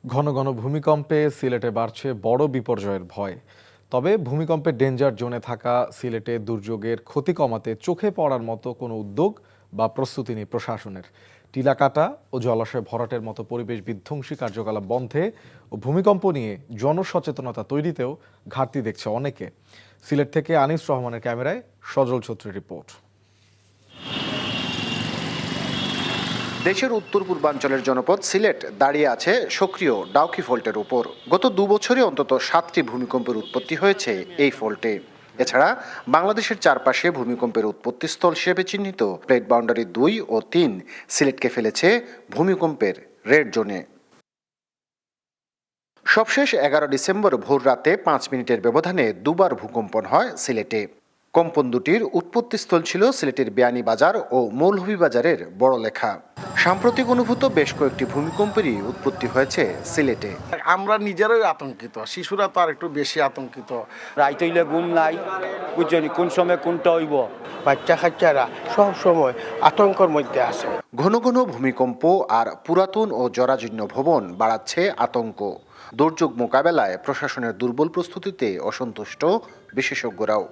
ঘন ঘন ভূমিকম্পে সিলেটে বাড়ছে বড় বিপর্যয়ের ভয়। তবে ভূমিকম্পের ডেঞ্জার জোনে থাকা সিলেটে দুর্যোগের ক্ষতি কমাতে চোখে পড়ার মতো কোনো উদ্যোগ বা প্রস্তুতি নেই প্রশাসনের। টিলা কাটা ও জলাশয় ভরাটের মতো পরিবেশ বিধ্বংসী কার্যকলাপ বন্ধে ও ভূমিকম্প নিয়ে জনসচেতনতা তৈরিতেও ঘাটতি দেখছে অনেকে। সিলেট থেকে আনিস রহমানের ক্যামেরায় সজল ছত্রীর রিপোর্ট। দেশের উত্তর পূর্বাঞ্চলের জনপদ সিলেট দাঁড়িয়ে আছে সক্রিয় ডাউকি ফল্টের উপর। গত 2 বছরে অন্তত 7টি ভূমিকম্পের উৎপত্তি হয়েছে এই ফল্টে। এছাড়া বাংলাদেশের চারপাশে ভূমিকম্পের উৎপত্তিস্থল হিসেবে চিহ্নিত প্লেট বাউন্ডারি 2 ও 3 সিলেটকে ফেলেছে ভূমিকম্পের রেড জোনে। সবশেষ 11 ডিসেম্বর ভোর রাতে 5 মিনিটের ব্যবধানে দুবার ভূকম্পন হয় সিলেটে। কম্পন দুটির উৎপত্তিস্থল ছিল সিলেটের বিয়ানীবাজার ও মৌলভীবাজারের বড়লেখা। সাম্প্রতিক অনুভূত বেশ কয়েকটি ভূমিকম্পেরই উৎপত্তি হয়েছে সিলেটে। আমরা নিজেরাই আতঙ্কিত, শিশুরা তো আর একটু বেশি আতঙ্কিত। রাইত হইলে ঘুম নাই, বুঝছেন কোন সময় কোনটা হইব। বাচ্চা কাচ্চারা সব সময় আতঙ্কের মধ্যে আছে। ঘন ঘন ভূমিকম্প আর পুরাতন ও জরাজীর্ণ ভবন বাড়াচ্ছে আতঙ্ক। দুর্যোগ মোকাবেলায় প্রশাসনের দুর্বল প্রস্তুতিতে অসন্তুষ্ট বিশেষজ্ঞরাও।